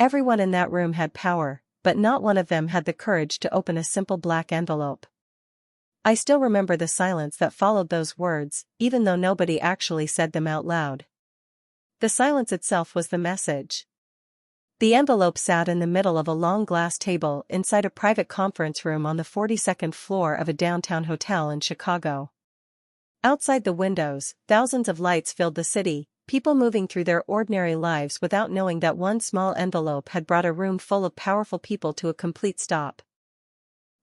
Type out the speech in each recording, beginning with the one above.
Everyone in that room had power, but not one of them had the courage to open a simple black envelope. I still remember the silence that followed those words, even though nobody actually said them out loud. The silence itself was the message. The envelope sat in the middle of a long glass table inside a private conference room on the 42nd floor of a downtown hotel in Chicago. Outside the windows, thousands of lights filled the city, people moving through their ordinary lives without knowing that one small envelope had brought a room full of powerful people to a complete stop.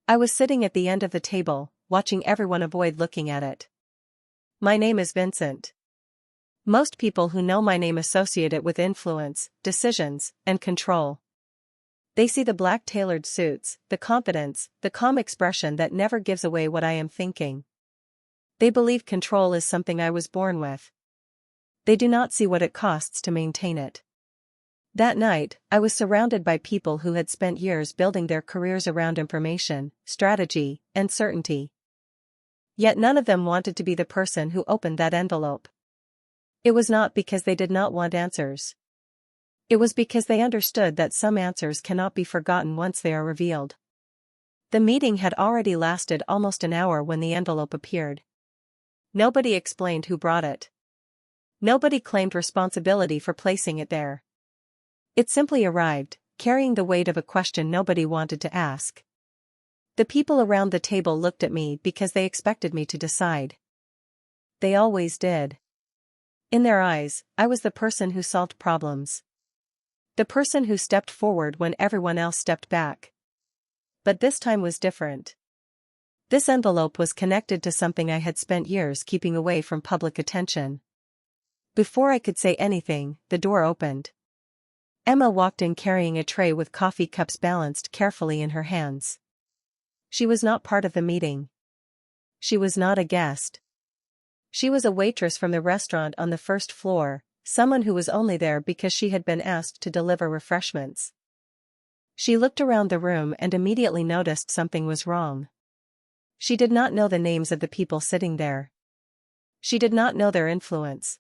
I was sitting at the end of the table, watching everyone avoid looking at it. My name is Vincent. Most people who know my name associate it with influence, decisions, and control. They see the black tailored suits, the confidence, the calm expression that never gives away what I am thinking. They believe control is something I was born with. They do not see what it costs to maintain it. That night, I was surrounded by people who had spent years building their careers around information, strategy, and certainty. Yet none of them wanted to be the person who opened that envelope. It was not because they did not want answers. It was because they understood that some answers cannot be forgotten once they are revealed. The meeting had already lasted almost an hour when the envelope appeared. Nobody explained who brought it. Nobody claimed responsibility for placing it there. It simply arrived, carrying the weight of a question nobody wanted to ask. The people around the table looked at me because they expected me to decide. They always did. In their eyes, I was the person who solved problems. The person who stepped forward when everyone else stepped back. But this time was different. This envelope was connected to something I had spent years keeping away from public attention. Before I could say anything, the door opened. Emma walked in carrying a tray with coffee cups balanced carefully in her hands. She was not part of the meeting. She was not a guest. She was a waitress from the restaurant on the first floor, someone who was only there because she had been asked to deliver refreshments. She looked around the room and immediately noticed something was wrong. She did not know the names of the people sitting there. She did not know their influence.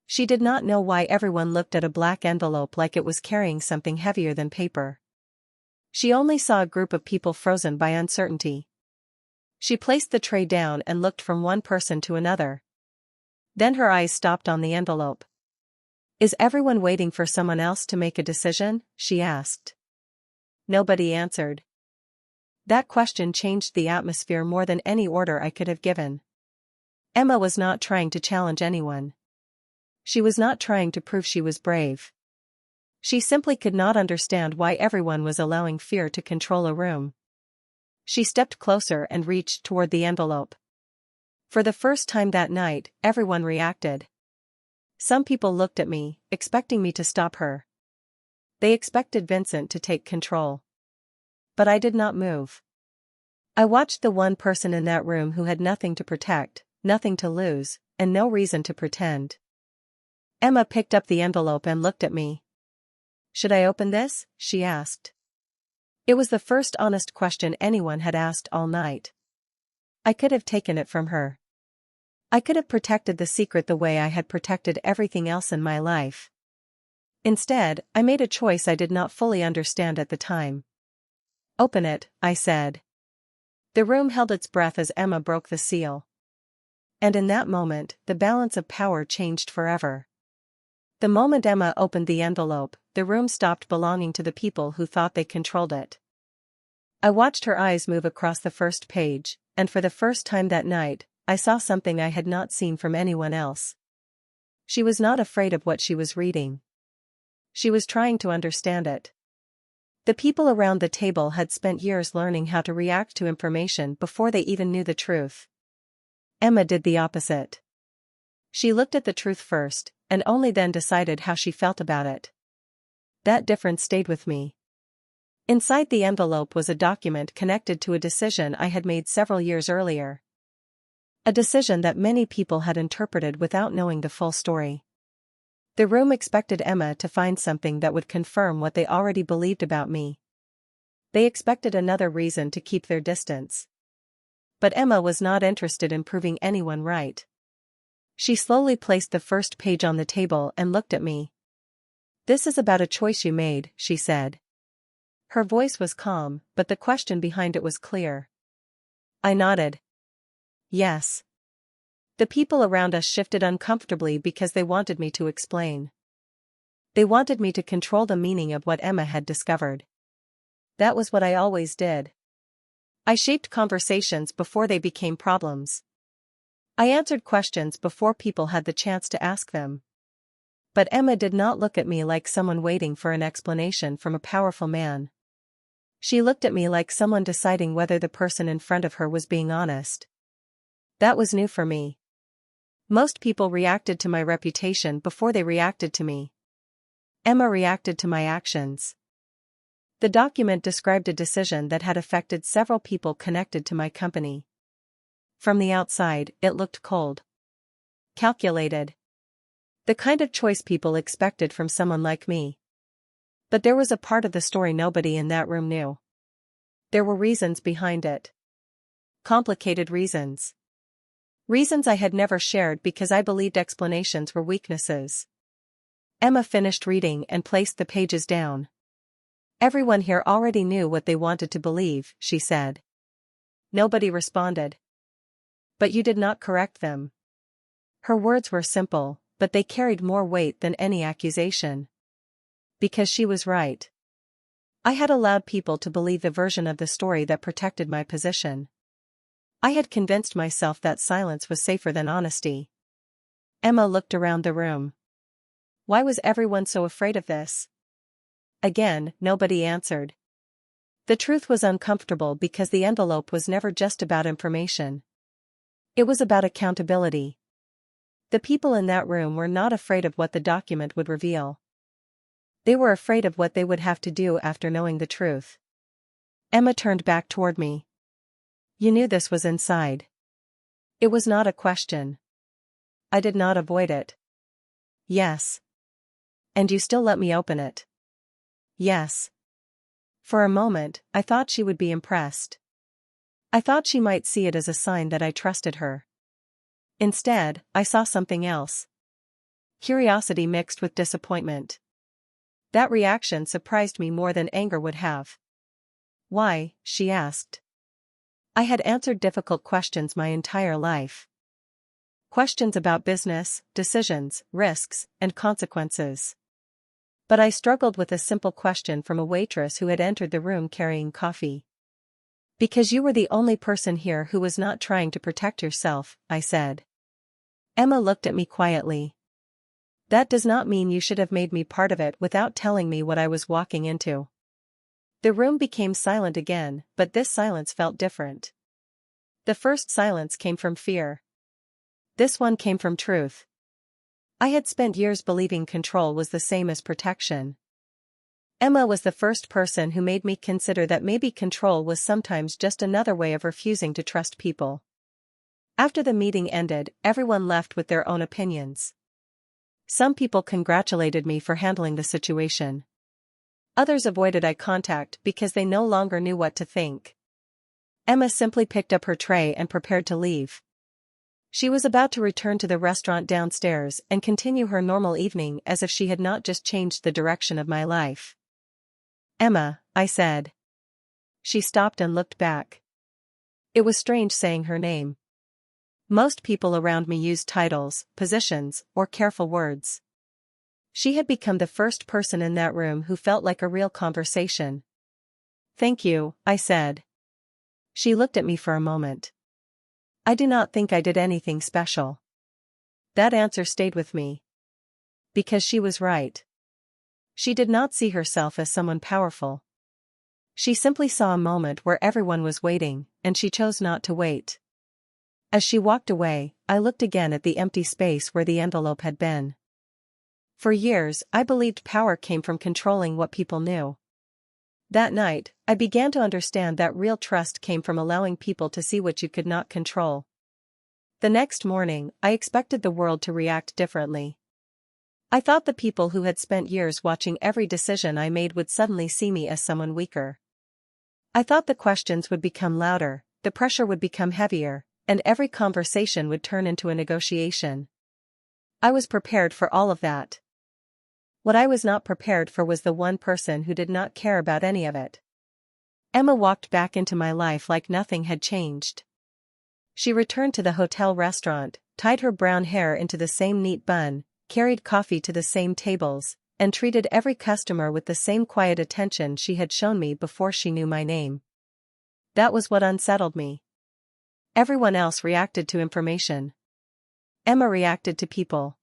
She did not know why everyone looked at a black envelope like it was carrying something heavier than paper. She only saw a group of people frozen by uncertainty. She placed the tray down and looked from one person to another. Then her eyes stopped on the envelope. "Is everyone waiting for someone else to make a decision?" she asked. Nobody answered. That question changed the atmosphere more than any order I could have given. Emma was not trying to challenge anyone. She was not trying to prove she was brave. She simply could not understand why everyone was allowing fear to control a room. She stepped closer and reached toward the envelope. For the first time that night, everyone reacted. Some people looked at me, expecting me to stop her. They expected Vincent to take control. But I did not move. I watched the one person in that room who had nothing to protect, nothing to lose, and no reason to pretend. Emma picked up the envelope and looked at me. "Should I open this?" she asked. It was the first honest question anyone had asked all night. I could have taken it from her. I could have protected the secret the way I had protected everything else in my life. Instead, I made a choice I did not fully understand at the time. "Open it," I said. The room held its breath as Emma broke the seal. And in that moment, the balance of power changed forever. The moment Emma opened the envelope, the room stopped belonging to the people who thought they controlled it. I watched her eyes move across the first page, and for the first time that night, I saw something I had not seen from anyone else. She was not afraid of what she was reading. She was trying to understand it. The people around the table had spent years learning how to react to information before they even knew the truth. Emma did the opposite. She looked at the truth first, and only then decided how she felt about it. That difference stayed with me. Inside the envelope was a document connected to a decision I had made several years earlier. A decision that many people had interpreted without knowing the full story. The room expected Emma to find something that would confirm what they already believed about me. They expected another reason to keep their distance. But Emma was not interested in proving anyone right. She slowly placed the first page on the table and looked at me. This is about a choice you made, she said. Her voice was calm, but the question behind it was clear. I nodded. Yes. The people around us shifted uncomfortably because they wanted me to explain. They wanted me to control the meaning of what Emma had discovered. That was what I always did. I shaped conversations before they became problems. I answered questions before people had the chance to ask them. But Emma did not look at me like someone waiting for an explanation from a powerful man. She looked at me like someone deciding whether the person in front of her was being honest. That was new for me. Most people reacted to my reputation before they reacted to me. Emma reacted to my actions. The document described a decision that had affected several people connected to my company. From the outside, it looked cold. Calculated. The kind of choice people expected from someone like me. But there was a part of the story nobody in that room knew. There were reasons behind it. Complicated reasons. Reasons I had never shared because I believed explanations were weaknesses. Emma finished reading and placed the pages down. Everyone here already knew what they wanted to believe, she said. Nobody responded. But you did not correct them. Her words were simple, but they carried more weight than any accusation. Because she was right. I had allowed people to believe the version of the story that protected my position. I had convinced myself that silence was safer than honesty. Emma looked around the room. Why was everyone so afraid of this? Again, nobody answered. The truth was uncomfortable because the envelope was never just about information. It was about accountability. The people in that room were not afraid of what the document would reveal. They were afraid of what they would have to do after knowing the truth. Emma turned back toward me. You knew this was inside. It was not a question. I did not avoid it. Yes. And you still let me open it. Yes. For a moment, I thought she would be impressed. I thought she might see it as a sign that I trusted her. Instead, I saw something else. Curiosity mixed with disappointment. That reaction surprised me more than anger would have. Why? She asked. I had answered difficult questions my entire life. Questions about business, decisions, risks, and consequences. But I struggled with a simple question from a waitress who had entered the room carrying coffee. Because you were the only person here who was not trying to protect yourself, I said. Emma looked at me quietly. That does not mean you should have made me part of it without telling me what I was walking into. The room became silent again, but this silence felt different. The first silence came from fear. This one came from truth. I had spent years believing control was the same as protection. Emma was the first person who made me consider that maybe control was sometimes just another way of refusing to trust people. After the meeting ended, everyone left with their own opinions. Some people congratulated me for handling the situation. Others avoided eye contact because they no longer knew what to think. Emma simply picked up her tray and prepared to leave. She was about to return to the restaurant downstairs and continue her normal evening as if she had not just changed the direction of my life. Emma, I said. She stopped and looked back. It was strange saying her name. Most people around me used titles, positions, or careful words. She had become the first person in that room who felt like a real conversation. Thank you, I said. She looked at me for a moment. I do not think I did anything special. That answer stayed with me. Because she was right. She did not see herself as someone powerful. She simply saw a moment where everyone was waiting, and she chose not to wait. As she walked away, I looked again at the empty space where the envelope had been. For years, I believed power came from controlling what people knew. That night, I began to understand that real trust came from allowing people to see what you could not control. The next morning, I expected the world to react differently. I thought the people who had spent years watching every decision I made would suddenly see me as someone weaker. I thought the questions would become louder, the pressure would become heavier, and every conversation would turn into a negotiation. I was prepared for all of that. What I was not prepared for was the one person who did not care about any of it. Emma walked back into my life like nothing had changed. She returned to the hotel restaurant, tied her brown hair into the same neat bun, carried coffee to the same tables, and treated every customer with the same quiet attention she had shown me before she knew my name. That was what unsettled me. Everyone else reacted to information. Emma reacted to people.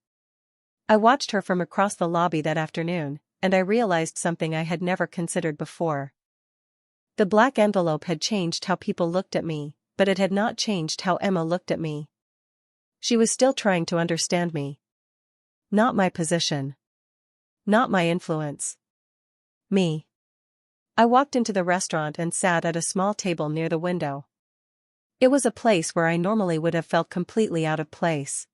I watched her from across the lobby that afternoon, and I realized something I had never considered before. The black envelope had changed how people looked at me, but it had not changed how Emma looked at me. She was still trying to understand me. Not my position. Not my influence. Me. I walked into the restaurant and sat at a small table near the window. It was a place where I normally would have felt completely out of place.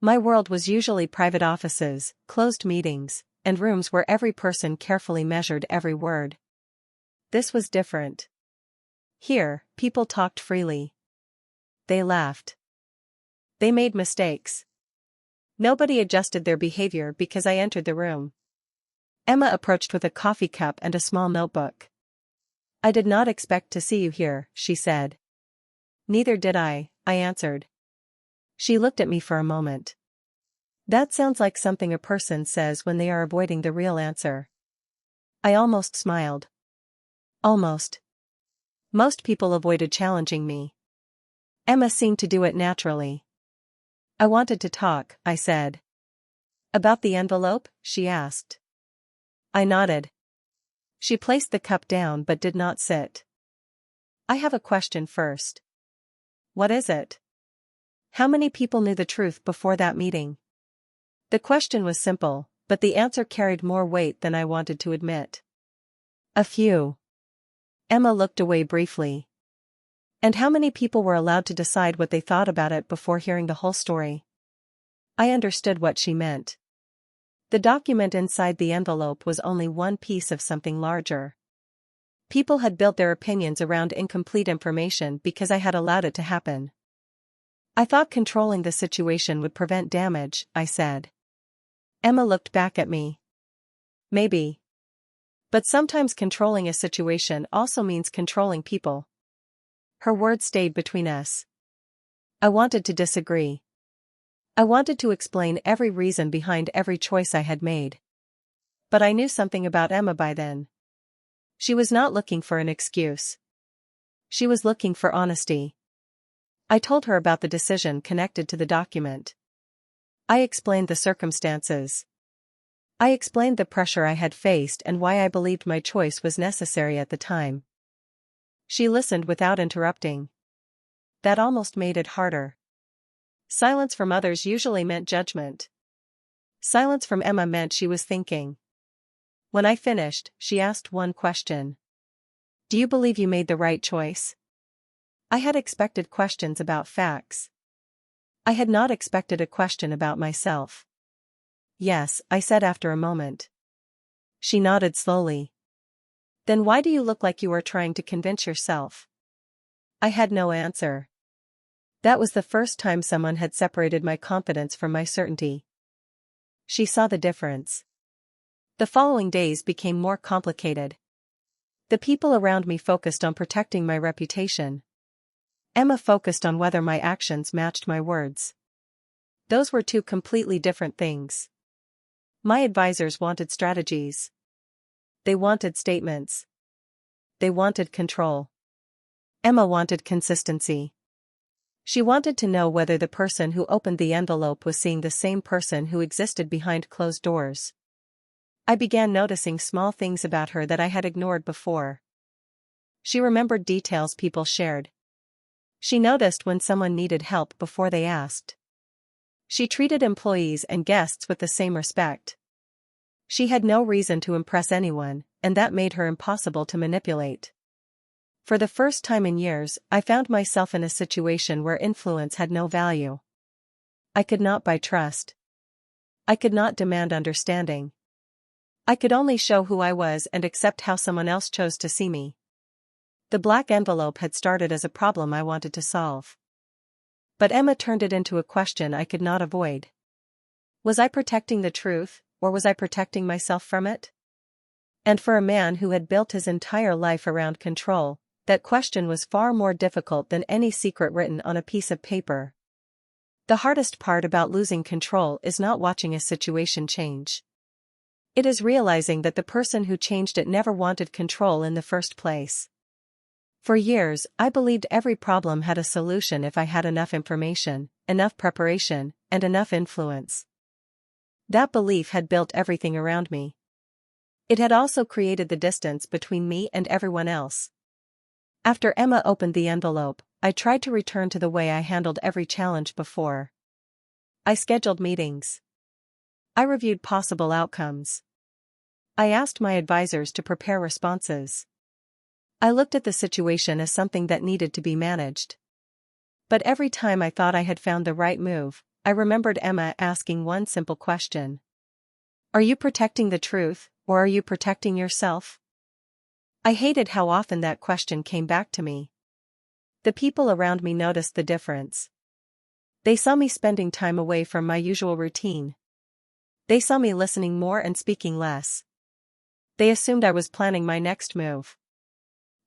My world was usually private offices, closed meetings, and rooms where every person carefully measured every word. This was different. Here, people talked freely. They laughed. They made mistakes. Nobody adjusted their behavior because I entered the room. Emma approached with a coffee cup and a small notebook. "I did not expect to see you here," she said. "Neither did I answered. She looked at me for a moment. "That sounds like something a person says when they are avoiding the real answer." I almost smiled. Almost. Most people avoided challenging me. Emma seemed to do it naturally. "I wanted to talk," I said. "About the envelope?" she asked. I nodded. She placed the cup down but did not sit. "I have a question first." "What is it?" "How many people knew the truth before that meeting?" The question was simple, but the answer carried more weight than I wanted to admit. "A few." Emma looked away briefly. "And how many people were allowed to decide what they thought about it before hearing the whole story?" I understood what she meant. The document inside the envelope was only one piece of something larger. People had built their opinions around incomplete information because I had allowed it to happen. "I thought controlling the situation would prevent damage," I said. Emma looked back at me. "Maybe. But sometimes controlling a situation also means controlling people." Her words stayed between us. I wanted to disagree. I wanted to explain every reason behind every choice I had made. But I knew something about Emma by then. She was not looking for an excuse. She was looking for honesty. I told her about the decision connected to the document. I explained the circumstances. I explained the pressure I had faced and why I believed my choice was necessary at the time. She listened without interrupting. That almost made it harder. Silence from others usually meant judgment. Silence from Emma meant she was thinking. When I finished, she asked one question. "Do you believe you made the right choice?" I had expected questions about facts. I had not expected a question about myself. "Yes," I said after a moment. She nodded slowly. "Then why do you look like you are trying to convince yourself?" I had no answer. That was the first time someone had separated my confidence from my certainty. She saw the difference. The following days became more complicated. The people around me focused on protecting my reputation. Emma focused on whether my actions matched my words. Those were two completely different things. My advisors wanted strategies. They wanted statements. They wanted control. Emma wanted consistency. She wanted to know whether the person who opened the envelope was seeing the same person who existed behind closed doors. I began noticing small things about her that I had ignored before. She remembered details people shared. She noticed when someone needed help before they asked. She treated employees and guests with the same respect. She had no reason to impress anyone, and that made her impossible to manipulate. For the first time in years, I found myself in a situation where influence had no value. I could not buy trust. I could not demand understanding. I could only show who I was and accept how someone else chose to see me. The black envelope had started as a problem I wanted to solve. But Emma turned it into a question I could not avoid. Was I protecting the truth, or was I protecting myself from it? And for a man who had built his entire life around control, that question was far more difficult than any secret written on a piece of paper. The hardest part about losing control is not watching a situation change. It is realizing that the person who changed it never wanted control in the first place. For years, I believed every problem had a solution if I had enough information, enough preparation, and enough influence. That belief had built everything around me. It had also created the distance between me and everyone else. After Emma opened the envelope, I tried to return to the way I handled every challenge before. I scheduled meetings. I reviewed possible outcomes. I asked my advisors to prepare responses. I looked at the situation as something that needed to be managed. But every time I thought I had found the right move, I remembered Emma asking one simple question. Are you protecting the truth, or are you protecting yourself? I hated how often that question came back to me. The people around me noticed the difference. They saw me spending time away from my usual routine. They saw me listening more and speaking less. They assumed I was planning my next move.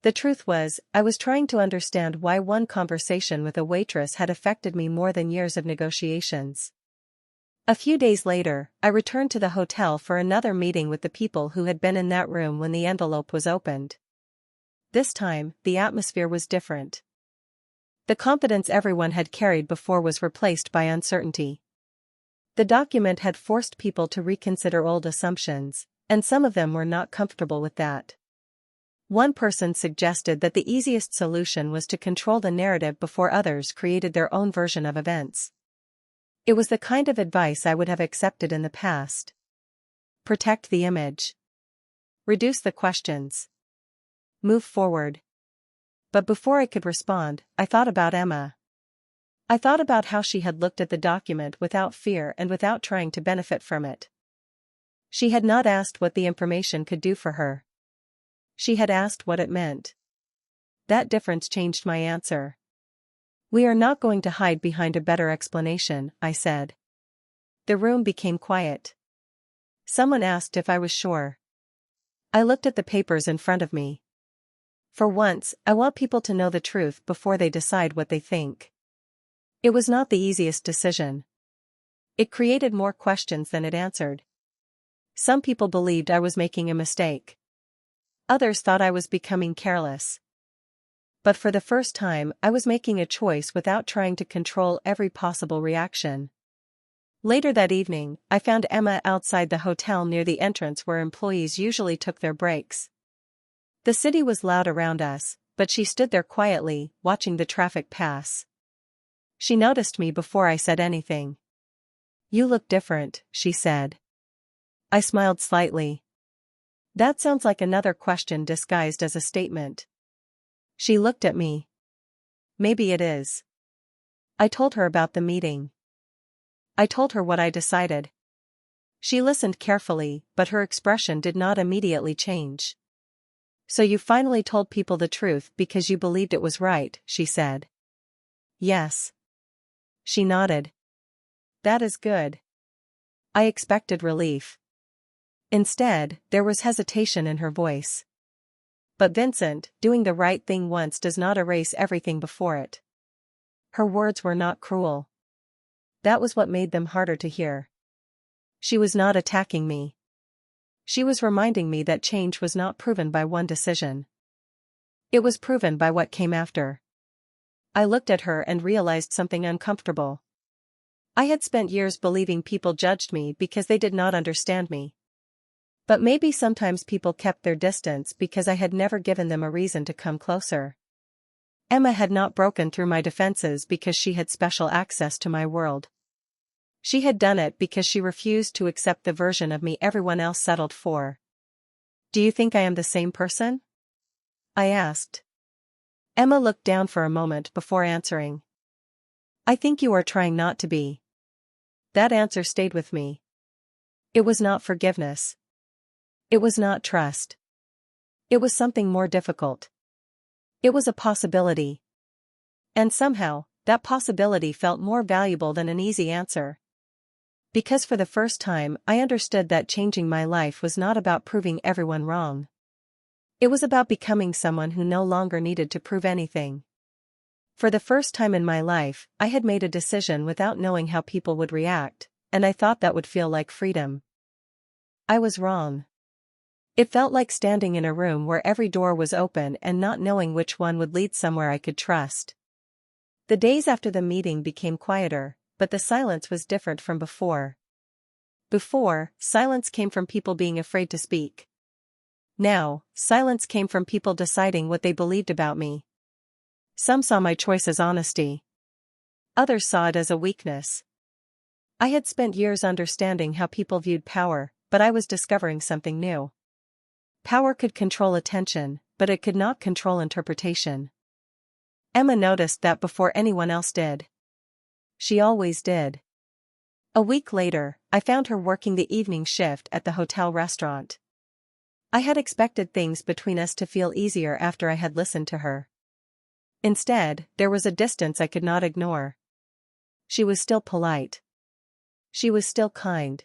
The truth was, I was trying to understand why one conversation with a waitress had affected me more than years of negotiations. A few days later, I returned to the hotel for another meeting with the people who had been in that room when the envelope was opened. This time, the atmosphere was different. The confidence everyone had carried before was replaced by uncertainty. The document had forced people to reconsider old assumptions, and some of them were not comfortable with that. One person suggested that the easiest solution was to control the narrative before others created their own version of events. It was the kind of advice I would have accepted in the past. Protect the image. Reduce the questions. Move forward. But before I could respond, I thought about Emma. I thought about how she had looked at the document without fear and without trying to benefit from it. She had not asked what the information could do for her. She had asked what it meant. That difference changed my answer. We are not going to hide behind a better explanation, I said. The room became quiet. Someone asked if I was sure. I looked at the papers in front of me. For once, I want people to know the truth before they decide what they think. It was not the easiest decision. It created more questions than it answered. Some people believed I was making a mistake. Others thought I was becoming careless. But for the first time, I was making a choice without trying to control every possible reaction. Later that evening, I found Emma outside the hotel near the entrance where employees usually took their breaks. The city was loud around us, but she stood there quietly, watching the traffic pass. She noticed me before I said anything. You look different, she said. I smiled slightly. That sounds like another question disguised as a statement. She looked at me. Maybe it is. I told her about the meeting. I told her what I decided. She listened carefully, but her expression did not immediately change. So you finally told people the truth because you believed it was right, she said. Yes. She nodded. That is good. I expected relief. Instead, there was hesitation in her voice. But Vincent, doing the right thing once does not erase everything before it. Her words were not cruel. That was what made them harder to hear. She was not attacking me. She was reminding me that change was not proven by one decision. It was proven by what came after. I looked at her and realized something uncomfortable. I had spent years believing people judged me because they did not understand me. But maybe sometimes people kept their distance because I had never given them a reason to come closer. Emma had not broken through my defenses because she had special access to my world. She had done it because she refused to accept the version of me everyone else settled for. Do you think I am the same person? I asked. Emma looked down for a moment before answering. I think you are trying not to be. That answer stayed with me. It was not forgiveness. It was not trust. It was something more difficult. It was a possibility. And somehow, that possibility felt more valuable than an easy answer. Because for the first time I understood that changing my life was not about proving everyone wrong. It was about becoming someone who no longer needed to prove anything. For the first time in my life, I had made a decision without knowing how people would react, and I thought that would feel like freedom. I was wrong. It felt like standing in a room where every door was open and not knowing which one would lead somewhere I could trust. The days after the meeting became quieter, but the silence was different from before. Before, silence came from people being afraid to speak. Now, silence came from people deciding what they believed about me. Some saw my choice as honesty. Others saw it as a weakness. I had spent years understanding how people viewed power, but I was discovering something new. Power could control attention, but it could not control interpretation. Emma noticed that before anyone else did. She always did. A week later, I found her working the evening shift at the hotel restaurant. I had expected things between us to feel easier after I had listened to her. Instead, there was a distance I could not ignore. She was still polite. She was still kind.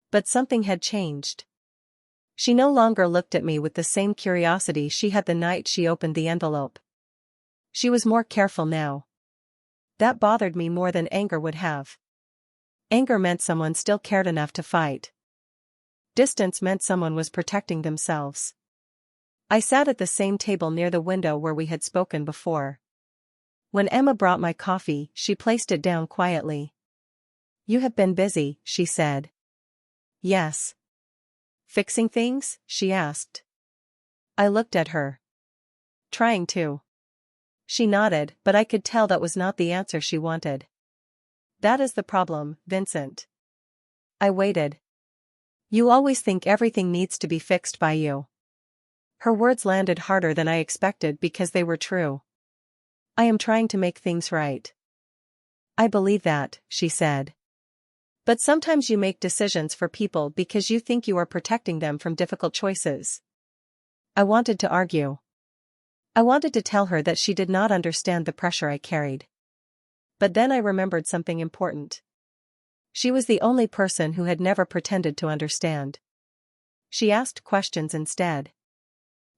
But something had changed. She no longer looked at me with the same curiosity she had the night she opened the envelope. She was more careful now. That bothered me more than anger would have. Anger meant someone still cared enough to fight. Distance meant someone was protecting themselves. I sat at the same table near the window where we had spoken before. When Emma brought my coffee, she placed it down quietly. "You have been busy," she said. "Yes." "Fixing things?" she asked. I looked at her. "Trying to." She nodded, but I could tell that was not the answer she wanted. "That is the problem, Vincent." I waited. "You always think everything needs to be fixed by you." Her words landed harder than I expected because they were true. "I am trying to make things right." "I believe that," she said. "But sometimes you make decisions for people because you think you are protecting them from difficult choices." I wanted to argue. I wanted to tell her that she did not understand the pressure I carried. But then I remembered something important. She was the only person who had never pretended to understand. She asked questions instead.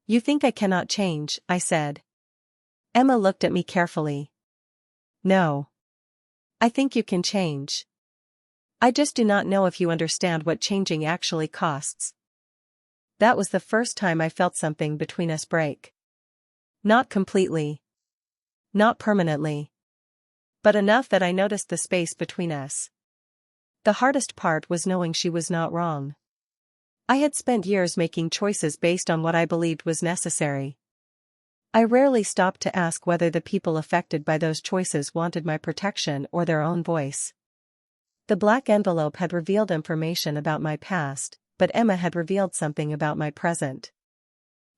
"You think I cannot change," I said. Emma looked at me carefully. "No. I think you can change. I just do not know if you understand what changing actually costs." That was the first time I felt something between us break. Not completely. Not permanently. But enough that I noticed the space between us. The hardest part was knowing she was not wrong. I had spent years making choices based on what I believed was necessary. I rarely stopped to ask whether the people affected by those choices wanted my protection or their own voice. The black envelope had revealed information about my past, but Emma had revealed something about my present.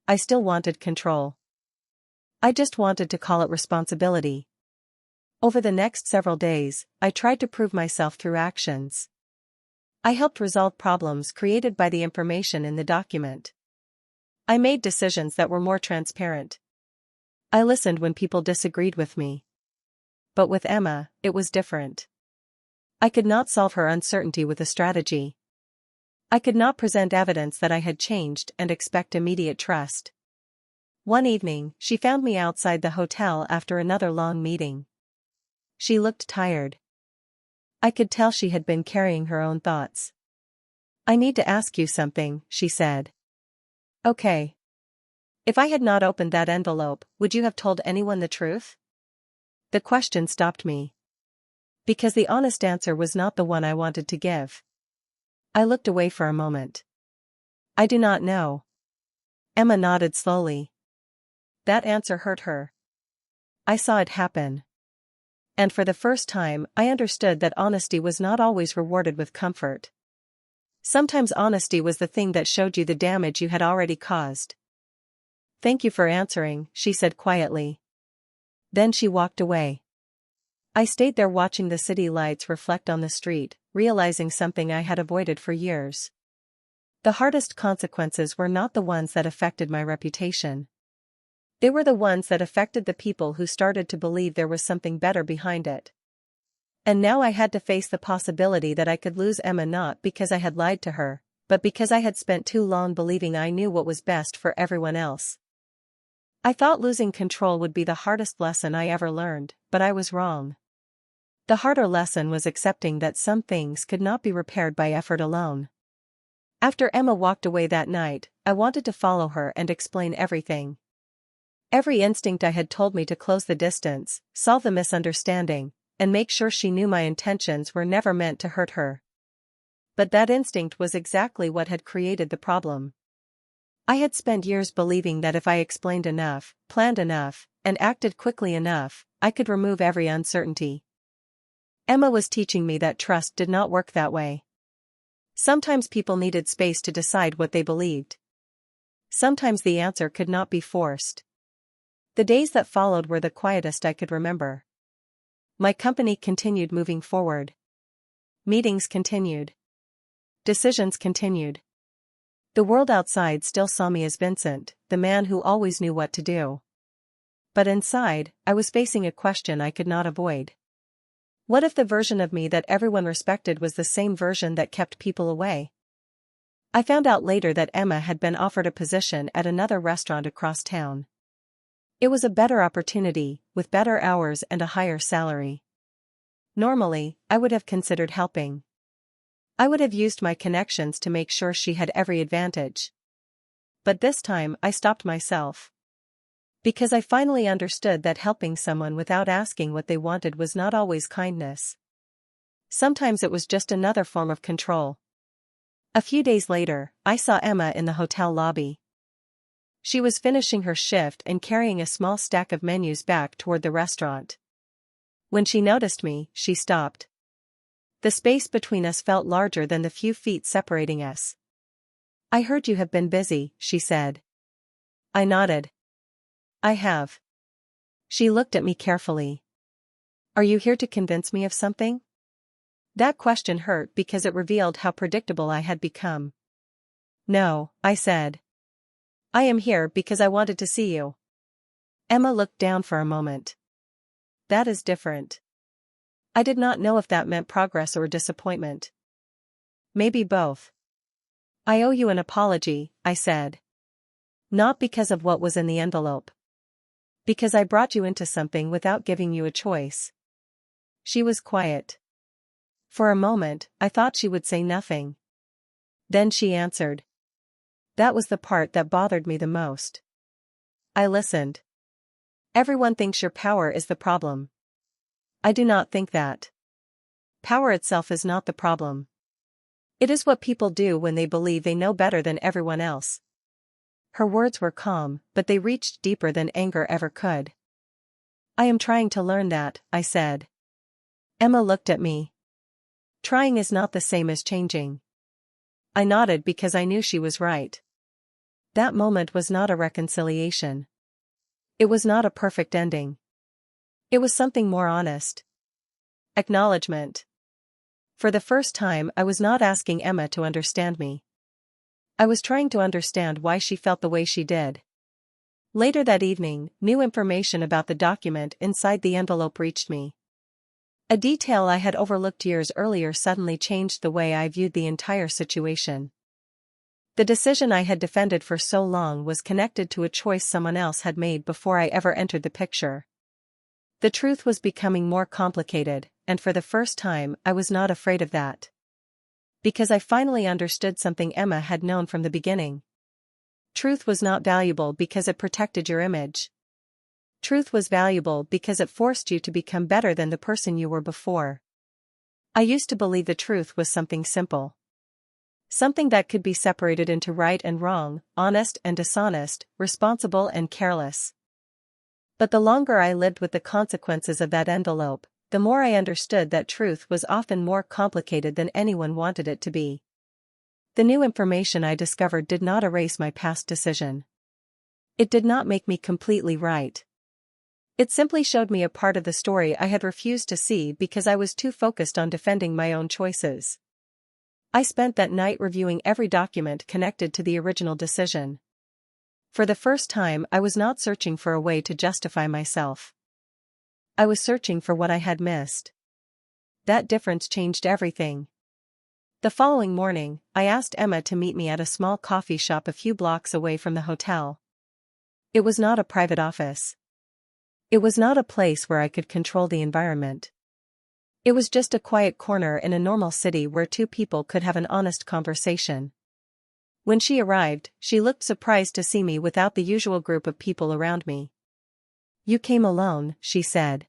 I still wanted control. I just wanted to call it responsibility. Over the next several days, I tried to prove myself through actions. I helped resolve problems created by the information in the document. I made decisions that were more transparent. I listened when people disagreed with me. But with Emma, it was different. I could not solve her uncertainty with a strategy. I could not present evidence that I had changed and expect immediate trust. One evening, she found me outside the hotel after another long meeting. She looked tired. I could tell she had been carrying her own thoughts. "I need to ask you something," she said. "Okay." "If I had not opened that envelope, would you have told anyone the truth?" The question stopped me. Because the honest answer was not the one I wanted to give. I looked away for a moment. "I do not know." Emma nodded slowly. That answer hurt her. I saw it happen. And for the first time, I understood that honesty was not always rewarded with comfort. Sometimes honesty was the thing that showed you the damage you had already caused. "Thank you for answering," she said quietly. Then she walked away. I stayed there watching the city lights reflect on the street, realizing something I had avoided for years. The hardest consequences were not the ones that affected my reputation. They were the ones that affected the people who started to believe there was something better behind it. And now I had to face the possibility that I could lose Emma not because I had lied to her, but because I had spent too long believing I knew what was best for everyone else. I thought losing control would be the hardest lesson I ever learned, but I was wrong. The harder lesson was accepting that some things could not be repaired by effort alone. After Emma walked away that night, I wanted to follow her and explain everything. Every instinct I had told me to close the distance, solve the misunderstanding, and make sure she knew my intentions were never meant to hurt her. But that instinct was exactly what had created the problem. I had spent years believing that if I explained enough, planned enough, and acted quickly enough, I could remove every uncertainty. Emma was teaching me that trust did not work that way. Sometimes people needed space to decide what they believed. Sometimes the answer could not be forced. The days that followed were the quietest I could remember. My company continued moving forward. Meetings continued. Decisions continued. The world outside still saw me as Vincent, the man who always knew what to do. But inside, I was facing a question I could not avoid. What if the version of me that everyone respected was the same version that kept people away? I found out later that Emma had been offered a position at another restaurant across town. It was a better opportunity, with better hours and a higher salary. Normally, I would have considered helping. I would have used my connections to make sure she had every advantage. But this time I stopped myself. Because I finally understood that helping someone without asking what they wanted was not always kindness. Sometimes it was just another form of control. A few days later, I saw Emma in the hotel lobby. She was finishing her shift and carrying a small stack of menus back toward the restaurant. When she noticed me, she stopped. The space between us felt larger than the few feet separating us. "I heard you have been busy," she said. I nodded. "I have." She looked at me carefully. "Are you here to convince me of something?" That question hurt because it revealed how predictable I had become. "No," I said. "I am here because I wanted to see you." Emma looked down for a moment. "That is different." I did not know if that meant progress or disappointment. "Maybe both." "I owe you an apology," I said. "Not because of what was in the envelope. Because I brought you into something without giving you a choice." She was quiet. For a moment, I thought she would say nothing. Then she answered. That was the part that bothered me the most. I listened. "Everyone thinks your power is the problem." "I do not think that. Power itself is not the problem. It is what people do when they believe they know better than everyone else." Her words were calm, but they reached deeper than anger ever could. "I am trying to learn that," I said. Emma looked at me. "Trying is not the same as changing." I nodded because I knew she was right. That moment was not a reconciliation. It was not a perfect ending. It was something more honest. Acknowledgement. For the first time, I was not asking Emma to understand me. I was trying to understand why she felt the way she did. Later that evening, new information about the document inside the envelope reached me. A detail I had overlooked years earlier suddenly changed the way I viewed the entire situation. The decision I had defended for so long was connected to a choice someone else had made before I ever entered the picture. The truth was becoming more complicated, and for the first time I was not afraid of that. Because I finally understood something Emma had known from the beginning. Truth was not valuable because it protected your image. Truth was valuable because it forced you to become better than the person you were before. I used to believe the truth was something simple. Something that could be separated into right and wrong, honest and dishonest, responsible and careless. But the longer I lived with the consequences of that envelope, the more I understood that truth was often more complicated than anyone wanted it to be. The new information I discovered did not erase my past decision. It did not make me completely right. It simply showed me a part of the story I had refused to see because I was too focused on defending my own choices. I spent that night reviewing every document connected to the original decision. For the first time, I was not searching for a way to justify myself. I was searching for what I had missed. That difference changed everything. The following morning, I asked Emma to meet me at a small coffee shop a few blocks away from the hotel. It was not a private office. It was not a place where I could control the environment. It was just a quiet corner in a normal city where two people could have an honest conversation. When she arrived, she looked surprised to see me without the usual group of people around me. "You came alone," she said.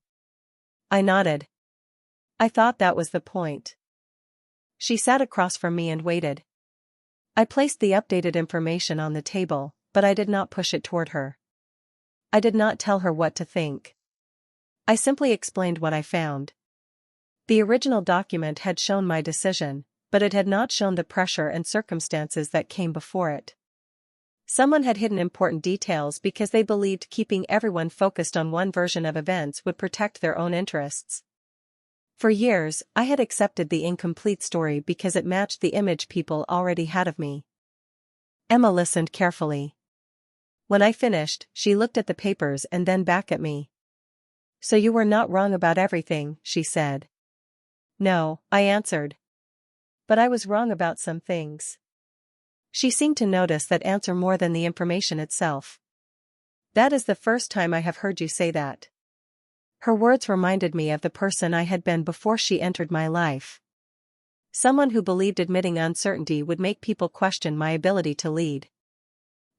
I nodded. I thought that was the point. She sat across from me and waited. I placed the updated information on the table, but I did not push it toward her. I did not tell her what to think. I simply explained what I found. The original document had shown my decision, but it had not shown the pressure and circumstances that came before it. Someone had hidden important details because they believed keeping everyone focused on one version of events would protect their own interests. For years, I had accepted the incomplete story because it matched the image people already had of me. Emma listened carefully. When I finished, she looked at the papers and then back at me. "So you were not wrong about everything," she said. "No," I answered. "But I was wrong about some things." She seemed to notice that answer more than the information itself. "That is the first time I have heard you say that." Her words reminded me of the person I had been before she entered my life. Someone who believed admitting uncertainty would make people question my ability to lead.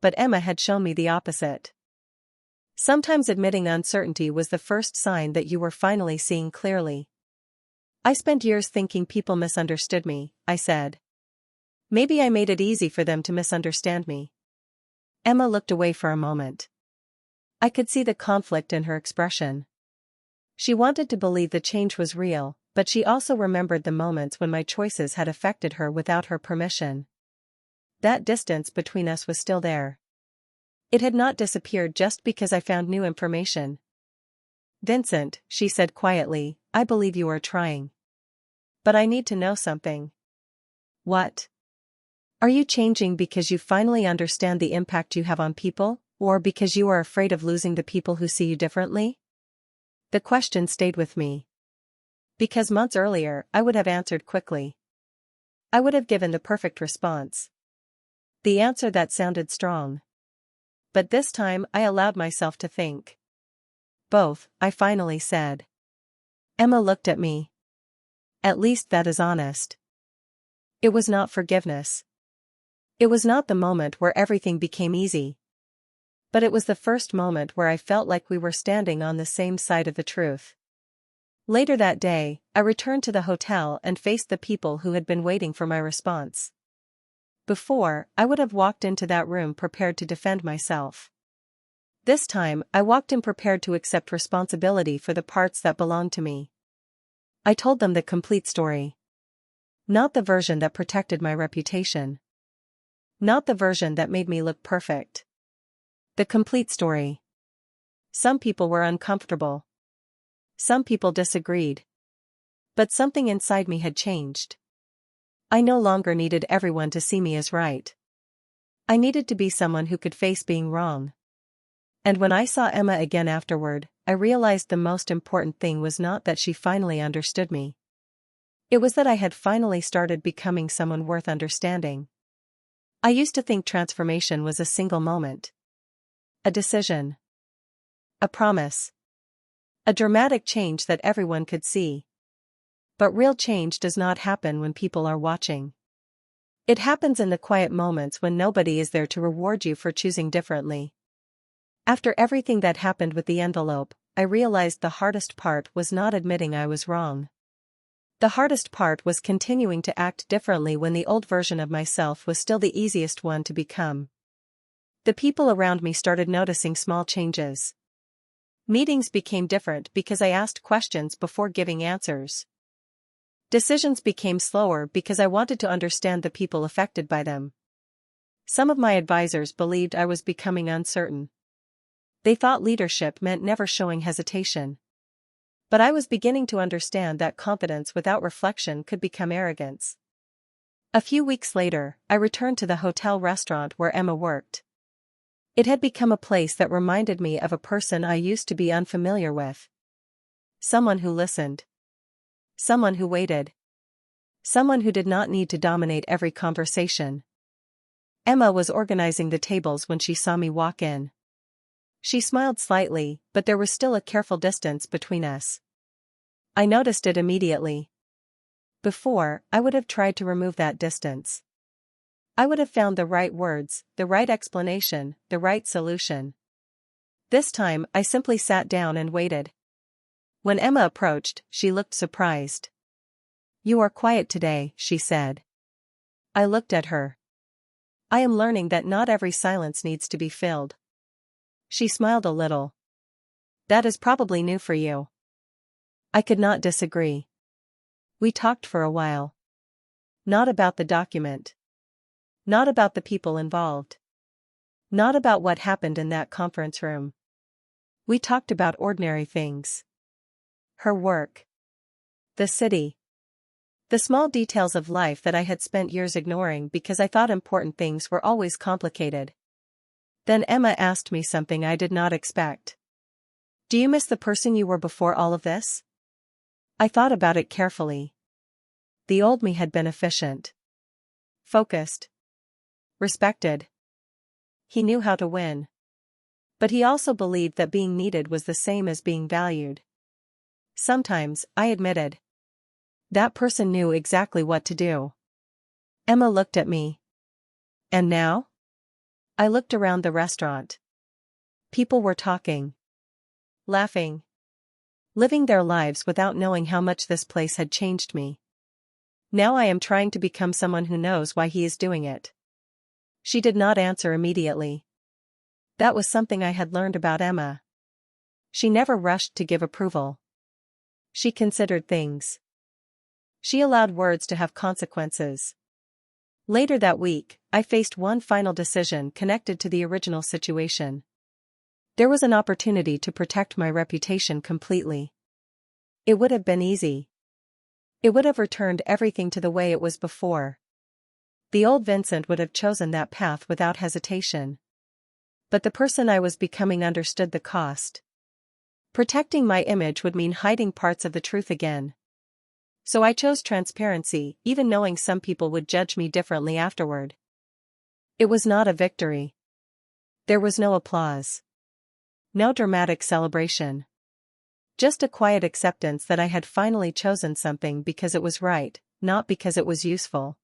But Emma had shown me the opposite. Sometimes admitting uncertainty was the first sign that you were finally seeing clearly. "I spent years thinking people misunderstood me," I said. "Maybe I made it easy for them to misunderstand me." Emma looked away for a moment. I could see the conflict in her expression. She wanted to believe the change was real, but she also remembered the moments when my choices had affected her without her permission. That distance between us was still there. It had not disappeared just because I found new information. "Vincent," she said quietly, "I believe you are trying. But I need to know something." "What? Are you changing because you finally understand the impact you have on people, or because you are afraid of losing the people who see you differently?" The question stayed with me. Because months earlier, I would have answered quickly. I would have given the perfect response. The answer that sounded strong. But this time I allowed myself to think. "Both," I finally said. Emma looked at me. "At least that is honest." It was not forgiveness. It was not the moment where everything became easy. But it was the first moment where I felt like we were standing on the same side of the truth. Later that day, I returned to the hotel and faced the people who had been waiting for my response. Before, I would have walked into that room prepared to defend myself. This time, I walked in prepared to accept responsibility for the parts that belonged to me. I told them the complete story. Not the version that protected my reputation. Not the version that made me look perfect. The complete story. Some people were uncomfortable. Some people disagreed. But something inside me had changed. I no longer needed everyone to see me as right. I needed to be someone who could face being wrong. And when I saw Emma again afterward, I realized the most important thing was not that she finally understood me. It was that I had finally started becoming someone worth understanding. I used to think transformation was a single moment. A decision. A promise. A dramatic change that everyone could see. But real change does not happen when people are watching. It happens in the quiet moments when nobody is there to reward you for choosing differently. After everything that happened with the envelope, I realized the hardest part was not admitting I was wrong. The hardest part was continuing to act differently when the old version of myself was still the easiest one to become. The people around me started noticing small changes. Meetings became different because I asked questions before giving answers. Decisions became slower because I wanted to understand the people affected by them. Some of my advisors believed I was becoming uncertain. They thought leadership meant never showing hesitation. But I was beginning to understand that confidence without reflection could become arrogance. A few weeks later, I returned to the hotel restaurant where Emma worked. It had become a place that reminded me of a person I used to be unfamiliar with. Someone who listened. Someone who waited. Someone who did not need to dominate every conversation. Emma was organizing the tables when she saw me walk in. She smiled slightly, but there was still a careful distance between us. I noticed it immediately. Before, I would have tried to remove that distance. I would have found the right words, the right explanation, the right solution. This time, I simply sat down and waited. When Emma approached, she looked surprised. "You are quiet today," she said. I looked at her. "I am learning that not every silence needs to be filled." She smiled a little. "That is probably new for you." I could not disagree. We talked for a while. Not about the document. Not about the people involved. Not about what happened in that conference room. We talked about ordinary things. Her work. The city. The small details of life that I had spent years ignoring because I thought important things were always complicated. Then Emma asked me something I did not expect. "Do you miss the person you were before all of this?" I thought about it carefully. The old me had been efficient. Focused. Respected. He knew how to win. But he also believed that being needed was the same as being valued. Sometimes, I admitted. That person knew exactly what to do. Emma looked at me. "And now?" I looked around the restaurant. People were talking. Laughing. Living their lives without knowing how much this place had changed me. Now I am trying to become someone who knows why he is doing it. She did not answer immediately. That was something I had learned about Emma. She never rushed to give approval. She considered things. She allowed words to have consequences. Later that week, I faced one final decision connected to the original situation. There was an opportunity to protect my reputation completely. It would have been easy. It would have returned everything to the way it was before. The old Vincent would have chosen that path without hesitation. But the person I was becoming understood the cost. Protecting my image would mean hiding parts of the truth again. So I chose transparency, even knowing some people would judge me differently afterward. It was not a victory. There was no applause. No dramatic celebration. Just a quiet acceptance that I had finally chosen something because it was right, not because it was useful.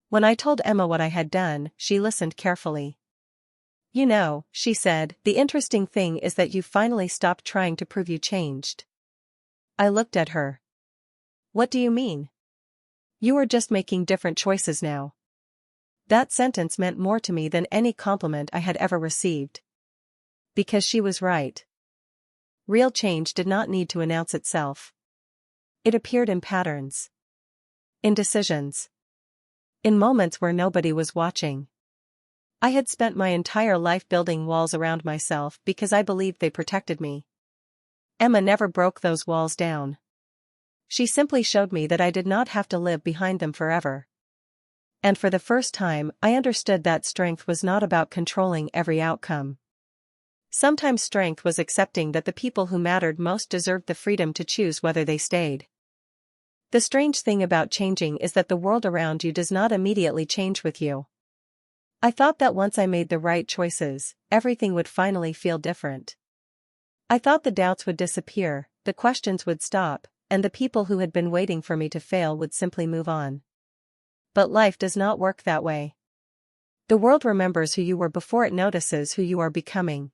When I told Emma what I had done, she listened carefully. "You know," she said, "the interesting thing is that you finally stopped trying to prove you changed." I looked at her. "What do you mean?" "You are just making different choices now." That sentence meant more to me than any compliment I had ever received. Because she was right. Real change did not need to announce itself. It appeared in patterns. In decisions. In moments where nobody was watching. I had spent my entire life building walls around myself because I believed they protected me. Emma never broke those walls down. She simply showed me that I did not have to live behind them forever. And for the first time, I understood that strength was not about controlling every outcome. Sometimes strength was accepting that the people who mattered most deserved the freedom to choose whether they stayed. The strange thing about changing is that the world around you does not immediately change with you. I thought that once I made the right choices, everything would finally feel different. I thought the doubts would disappear, the questions would stop, and the people who had been waiting for me to fail would simply move on. But life does not work that way. The world remembers who you were before it notices who you are becoming.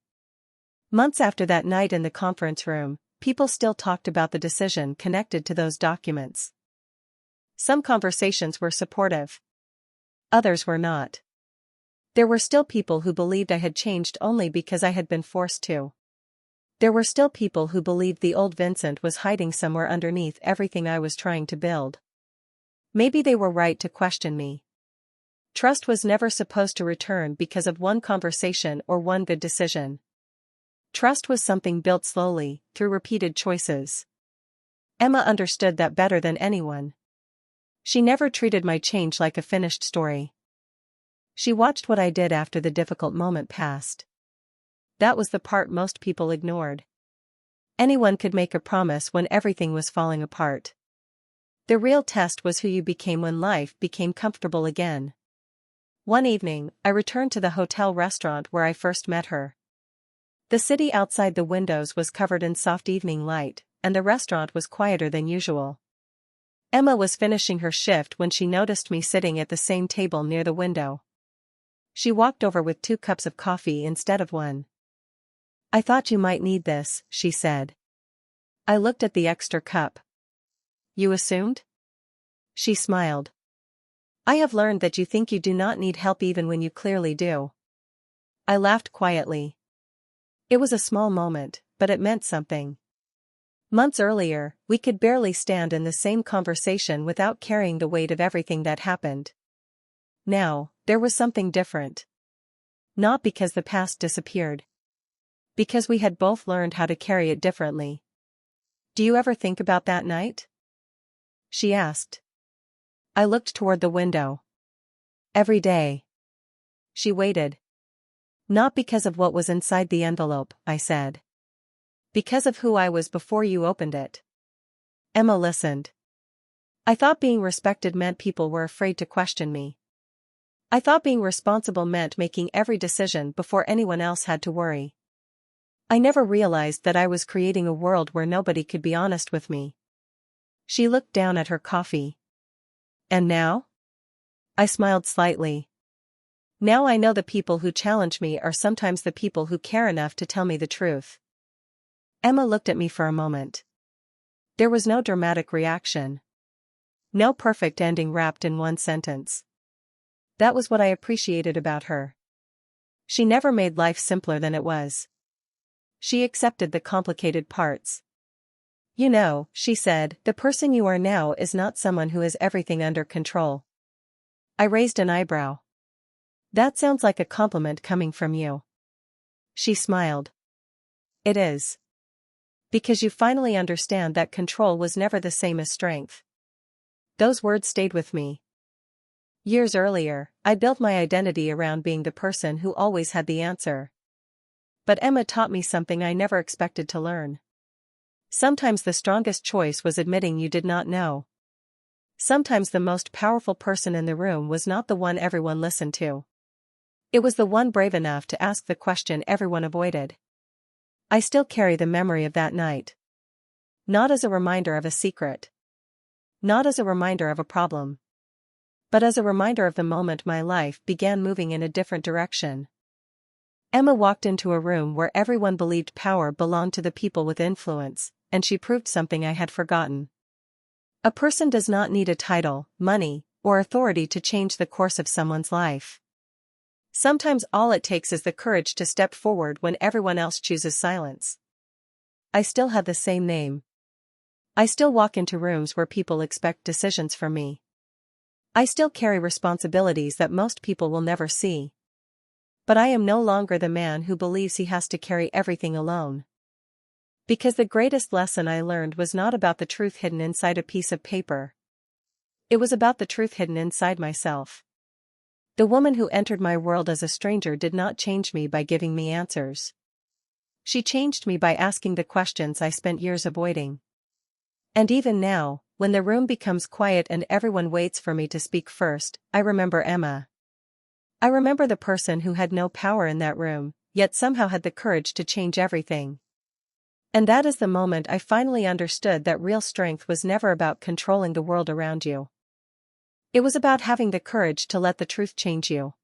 Months after that night in the conference room, people still talked about the decision connected to those documents. Some conversations were supportive. Others were not. There were still people who believed I had changed only because I had been forced to. There were still people who believed the old Vincent was hiding somewhere underneath everything I was trying to build. Maybe they were right to question me. Trust was never supposed to return because of one conversation or one good decision. Trust was something built slowly, through repeated choices. Emma understood that better than anyone. She never treated my change like a finished story. She watched what I did after the difficult moment passed. That was the part most people ignored. Anyone could make a promise when everything was falling apart. The real test was who you became when life became comfortable again. One evening, I returned to the hotel restaurant where I first met her. The city outside the windows was covered in soft evening light, and the restaurant was quieter than usual. Emma was finishing her shift when she noticed me sitting at the same table near the window. She walked over with 2 cups of coffee instead of 1. "I thought you might need this," she said. I looked at the extra cup. "You assumed?" She smiled. "I have learned that you think you do not need help even when you clearly do." I laughed quietly. It was a small moment, but it meant something. Months earlier, we could barely stand in the same conversation without carrying the weight of everything that happened. Now, there was something different. Not because the past disappeared. Because we had both learned how to carry it differently. "Do you ever think about that night?" she asked. I looked toward the window. "Every day." She waited. "Not because of what was inside the envelope," I said. "Because of who I was before you opened it." Emma listened. "I thought being respected meant people were afraid to question me. I thought being responsible meant making every decision before anyone else had to worry. I never realized that I was creating a world where nobody could be honest with me." She looked down at her coffee. "And now?" I smiled slightly. "Now I know the people who challenge me are sometimes the people who care enough to tell me the truth." Emma looked at me for a moment. There was no dramatic reaction. No perfect ending wrapped in one sentence. That was what I appreciated about her. She never made life simpler than it was. She accepted the complicated parts. "You know," she said, "the person you are now is not someone who has everything under control." I raised an eyebrow. "That sounds like a compliment coming from you." She smiled. "It is. Because you finally understand that control was never the same as strength." Those words stayed with me. Years earlier, I built my identity around being the person who always had the answer. But Emma taught me something I never expected to learn. Sometimes the strongest choice was admitting you did not know. Sometimes the most powerful person in the room was not the one everyone listened to. It was the one brave enough to ask the question everyone avoided. I still carry the memory of that night. Not as a reminder of a secret. Not as a reminder of a problem. But as a reminder of the moment my life began moving in a different direction. Emma walked into a room where everyone believed power belonged to the people with influence, and she proved something I had forgotten. A person does not need a title, money, or authority to change the course of someone's life. Sometimes all it takes is the courage to step forward when everyone else chooses silence. I still have the same name. I still walk into rooms where people expect decisions from me. I still carry responsibilities that most people will never see. But I am no longer the man who believes he has to carry everything alone. Because the greatest lesson I learned was not about the truth hidden inside a piece of paper. It was about the truth hidden inside myself. The woman who entered my world as a stranger did not change me by giving me answers. She changed me by asking the questions I spent years avoiding. And even now, when the room becomes quiet and everyone waits for me to speak first, I remember Emma. I remember the person who had no power in that room, yet somehow had the courage to change everything. And that is the moment I finally understood that real strength was never about controlling the world around you. It was about having the courage to let the truth change you.